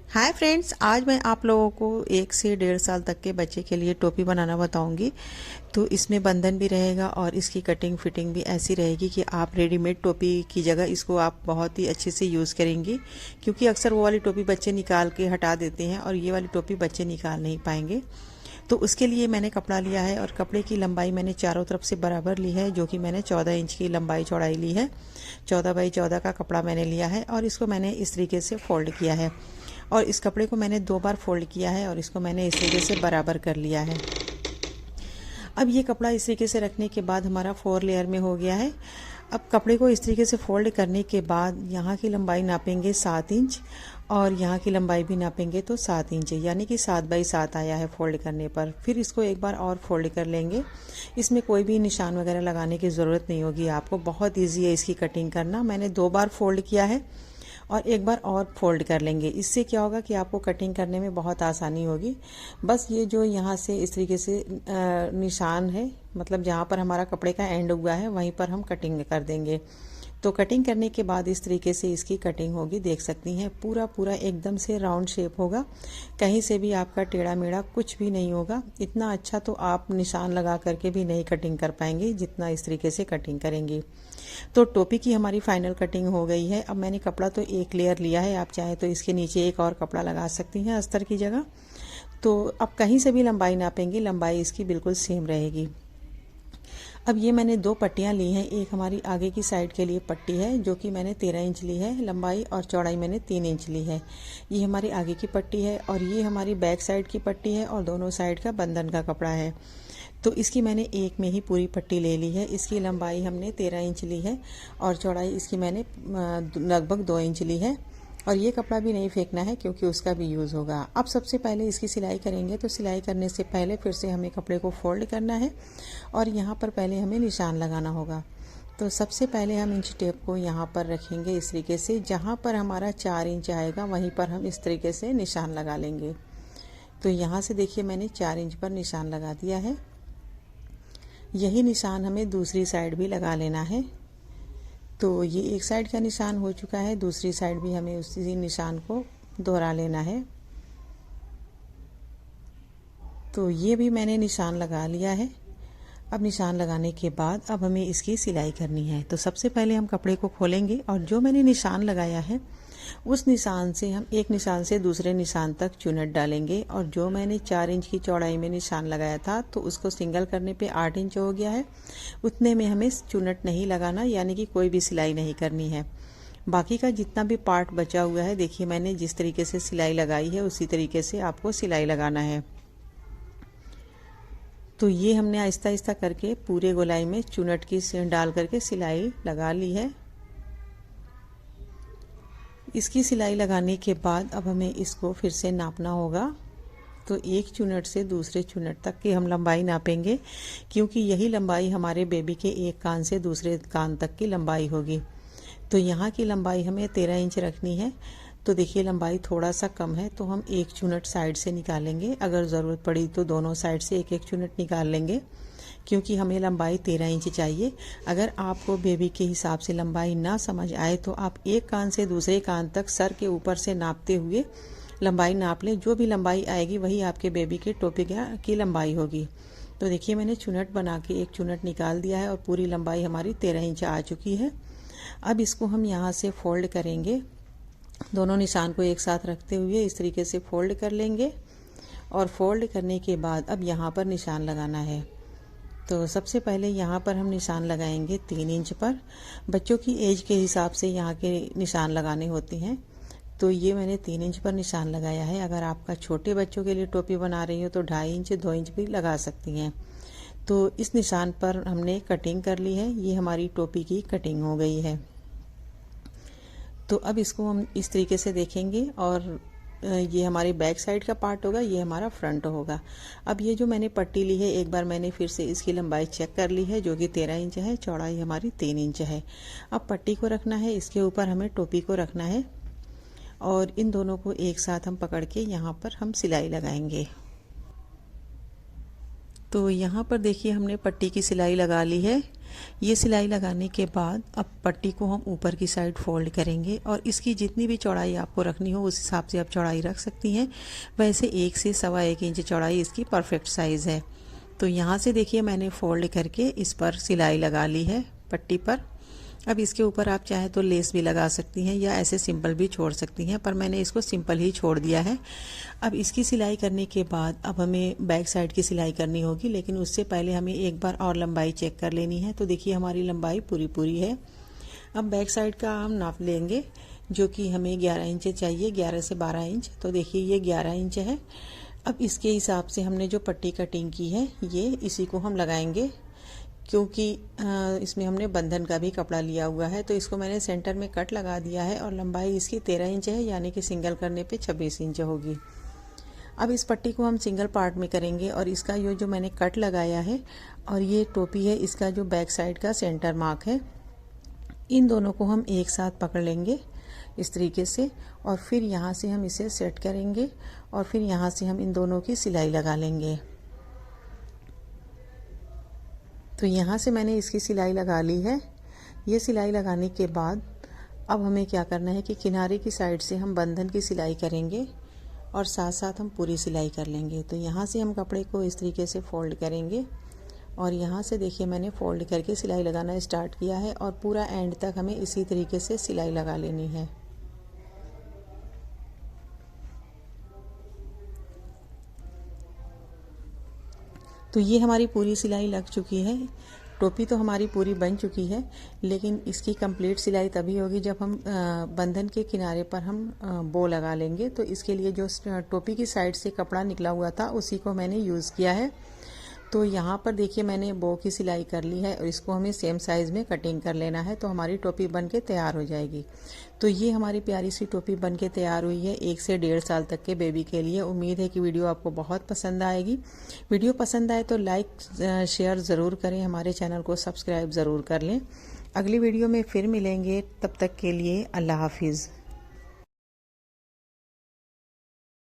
Hi friends, आज मैं आप लोगों को 1 से 1.5 साल तक के बच्चे के लिए टोपी बनाना बताऊंगी। तो इसमें बंधन भी रहेगा और इसकी कटिंग फिटिंग भी ऐसी रहेगी कि आप रेडीमेड टोपी की जगह इसको आप बहुत ही अच्छे से यूज़ करेंगी, क्योंकि अक्सर वो वाली टोपी बच्चे निकाल के हटा देते हैं और ये वाली टोपी बच्चे निकाल नहीं पाएंगे। तो उसके लिए मैंने कपड़ा लिया है और कपड़े की लंबाई मैंने चारों तरफ से बराबर ली है, जो कि मैंने 14 इंच की लंबाई चौड़ाई ली है। 14 बाई 14 का कपड़ा मैंने लिया है और इसको मैंने इस तरीके से फोल्ड किया है और इस कपड़े को मैंने 2 बार फोल्ड किया है और इसको मैंने इस तरीके से बराबर कर लिया है। अब ये कपड़ा इस तरीके से रखने के बाद हमारा 4 लेयर में हो गया है। अब कपड़े को इस तरीके से फोल्ड करने के बाद यहाँ की लंबाई नापेंगे 7 इंच और यहाँ की लंबाई भी नापेंगे तो 7 इंच, यानी कि 7 बाई 7 आया है फोल्ड करने पर। फिर इसको एक बार और फोल्ड कर लेंगे। इसमें कोई भी निशान वगैरह लगाने की ज़रूरत नहीं होगी आपको, बहुत ईजी है इसकी कटिंग करना। मैंने 2 बार फोल्ड किया है और एक बार और फोल्ड कर लेंगे। इससे क्या होगा कि आपको कटिंग करने में बहुत आसानी होगी। बस ये जो यहाँ से इस तरीके से निशान है, मतलब जहाँ पर हमारा कपड़े का एंड हुआ है वहीं पर हम कटिंग कर देंगे। तो कटिंग करने के बाद इस तरीके से इसकी कटिंग होगी, देख सकती हैं। पूरा पूरा एकदम से राउंड शेप होगा, कहीं से भी आपका टेढ़ा मेढ़ा कुछ भी नहीं होगा। इतना अच्छा तो आप निशान लगा करके भी नहीं कटिंग कर पाएंगे जितना इस तरीके से कटिंग करेंगी। तो टोपी की हमारी फाइनल कटिंग हो गई है। अब मैंने कपड़ा तो 1 लेयर लिया है, आप चाहे तो इसके नीचे एक और कपड़ा लगा सकती हैं अस्तर की जगह। तो अब कहीं से भी लंबाई नापेंगे, लंबाई इसकी बिल्कुल सेम रहेगी। अब ये मैंने 2 पट्टियाँ ली हैं। एक हमारी आगे की साइड के लिए पट्टी है जो कि मैंने 13 इंच ली है लंबाई और चौड़ाई मैंने 3 इंच ली है। ये हमारी आगे की पट्टी है और ये हमारी बैक साइड की पट्टी है और दोनों साइड का बंधन का कपड़ा है। तो इसकी मैंने एक में ही पूरी पट्टी ले ली है। इसकी लंबाई हमने 13 इंच ली है और चौड़ाई इसकी मैंने लगभग 2 इंच ली है। और ये कपड़ा भी नहीं फेंकना है क्योंकि उसका भी यूज़ होगा। अब सबसे पहले इसकी सिलाई करेंगे, तो सिलाई करने से पहले फिर से हमें कपड़े को फोल्ड करना है और यहाँ पर पहले हमें निशान लगाना होगा। तो सबसे पहले हम इंच टेप को यहाँ पर रखेंगे इस तरीके से, जहाँ पर हमारा 4 इंच आएगा वहीं पर हम इस तरीके से निशान लगा लेंगे। तो यहाँ से देखिए मैंने 4 इंच पर निशान लगा दिया है। यही निशान हमें दूसरी साइड भी लगा लेना है। तो ये एक साइड का निशान हो चुका है, दूसरी साइड भी हमें उसी निशान को दोहरा लेना है। तो ये भी मैंने निशान लगा लिया है। अब निशान लगाने के बाद अब हमें इसकी सिलाई करनी है। तो सबसे पहले हम कपड़े को खोलेंगे और जो मैंने निशान लगाया है उस निशान से हम एक निशान से दूसरे निशान तक चुनट डालेंगे। और जो मैंने 4 इंच की चौड़ाई में निशान लगाया था तो उसको सिंगल करने पे 8 इंच हो गया है। उतने में हमें चुनट नहीं लगाना, यानी कि कोई भी सिलाई नहीं करनी है। बाकी का जितना भी पार्ट बचा हुआ है, देखिए मैंने जिस तरीके से सिलाई लगाई है उसी तरीके से आपको सिलाई लगाना है। तो ये हमने आहिस्ता आहिस्ता करके पूरे गोलाई में चुनट की डाल करके सिलाई लगा ली है। इसकी सिलाई लगाने के बाद अब हमें इसको फिर से नापना होगा। तो एक चुनट से दूसरे चुनट तक की हम लंबाई नापेंगे, क्योंकि यही लंबाई हमारे बेबी के एक कान से दूसरे कान तक की लंबाई होगी। तो यहाँ की लंबाई हमें 13 इंच रखनी है। तो देखिए लंबाई थोड़ा सा कम है, तो हम एक चुनट साइड से निकालेंगे। अगर ज़रूरत पड़ी तो दोनों साइड से एक एक चुनट निकाल लेंगे, क्योंकि हमें लंबाई 13 इंच चाहिए। अगर आपको बेबी के हिसाब से लंबाई ना समझ आए तो आप एक कान से दूसरे कान तक सर के ऊपर से नापते हुए लंबाई नाप लें। जो भी लंबाई आएगी वही आपके बेबी के टोपी की लंबाई होगी। तो देखिए मैंने चुनट बना के एक चुनट निकाल दिया है और पूरी लंबाई हमारी 13 इंच आ चुकी है। अब इसको हम यहाँ से फोल्ड करेंगे। दोनों निशान को एक साथ रखते हुए इस तरीके से फोल्ड कर लेंगे और फोल्ड करने के बाद अब यहाँ पर निशान लगाना है। तो सबसे पहले यहाँ पर हम निशान लगाएंगे 3 इंच पर। बच्चों की एज के हिसाब से यहाँ के निशान लगाने होते हैं। तो ये मैंने 3 इंच पर निशान लगाया है। अगर आपका छोटे बच्चों के लिए टोपी बना रही हो तो 2.5 इंच 2 इंच भी लगा सकती हैं। तो इस निशान पर हमने कटिंग कर ली है। ये हमारी टोपी की कटिंग हो गई है। तो अब इसको हम इस तरीके से देखेंगे और ये हमारी बैक साइड का पार्ट होगा, ये हमारा फ्रंट होगा। अब ये जो मैंने पट्टी ली है, एक बार मैंने फिर से इसकी लंबाई चेक कर ली है, जो कि 13 इंच है, चौड़ाई हमारी 3 इंच है। अब पट्टी को रखना है, इसके ऊपर हमें टोपी को रखना है और इन दोनों को एक साथ हम पकड़ के यहाँ पर हम सिलाई लगाएंगे। तो यहाँ पर देखिए हमने पट्टी की सिलाई लगा ली है। ये सिलाई लगाने के बाद अब पट्टी को हम ऊपर की साइड फोल्ड करेंगे और इसकी जितनी भी चौड़ाई आपको रखनी हो उस हिसाब से आप चौड़ाई रख सकती हैं। वैसे 1 से 1.25 इंच चौड़ाई इसकी परफेक्ट साइज़ है। तो यहाँ से देखिए मैंने फोल्ड करके इस पर सिलाई लगा ली है पट्टी पर। अब इसके ऊपर आप चाहे तो लेस भी लगा सकती हैं या ऐसे सिंपल भी छोड़ सकती हैं, पर मैंने इसको सिंपल ही छोड़ दिया है। अब इसकी सिलाई करने के बाद अब हमें बैक साइड की सिलाई करनी होगी, लेकिन उससे पहले हमें एक बार और लंबाई चेक कर लेनी है। तो देखिए हमारी लंबाई पूरी है। अब बैक साइड का हम नाप लेंगे, जो कि हमें 11 इंच चाहिए, 11 से 12 इंच। तो देखिए ये 11 इंच है। अब इसके हिसाब से हमने जो पट्टी कटिंग की है ये इसी को हम लगाएंगे, क्योंकि इसमें हमने बंधन का भी कपड़ा लिया हुआ है। तो इसको मैंने सेंटर में कट लगा दिया है और लंबाई इसकी 13 इंच है, यानी कि सिंगल करने पे 26 इंच होगी। अब इस पट्टी को हम सिंगल पार्ट में करेंगे और इसका ये जो मैंने कट लगाया है और ये टोपी है, इसका जो बैक साइड का सेंटर मार्क है, इन दोनों को हम एक साथ पकड़ लेंगे इस तरीके से और फिर यहाँ से हम इसे सेट करेंगे और फिर यहाँ से हम इन दोनों की सिलाई लगा लेंगे। तो यहाँ से मैंने इसकी सिलाई लगा ली है। ये सिलाई लगाने के बाद अब हमें क्या करना है कि किनारे की साइड से हम बंधन की सिलाई करेंगे और साथ साथ हम पूरी सिलाई कर लेंगे। तो यहाँ से हम कपड़े को इस तरीके से फोल्ड करेंगे और यहाँ से देखिए मैंने फोल्ड करके सिलाई लगाना स्टार्ट किया है और पूरा एंड तक हमें इसी तरीके से सिलाई लगा लेनी है। तो ये हमारी पूरी सिलाई लग चुकी है। टोपी तो हमारी पूरी बन चुकी है, लेकिन इसकी कंप्लीट सिलाई तभी होगी जब हम बंधन के किनारे पर हम बो लगा लेंगे। तो इसके लिए जो टोपी की साइड से कपड़ा निकला हुआ था उसी को मैंने यूज़ किया है। तो यहाँ पर देखिए मैंने बो की सिलाई कर ली है और इसको हमें सेम साइज़ में कटिंग कर लेना है, तो हमारी टोपी बन के तैयार हो जाएगी। तो ये हमारी प्यारी सी टोपी बन के तैयार हुई है 1 से 1.5 साल तक के बेबी के लिए। उम्मीद है कि वीडियो आपको बहुत पसंद आएगी। वीडियो पसंद आए तो लाइक शेयर ज़रूर करें, हमारे चैनल को सब्सक्राइब ज़रूर कर लें। अगली वीडियो में फिर मिलेंगे, तब तक के लिए अल्लाह हाफिज़।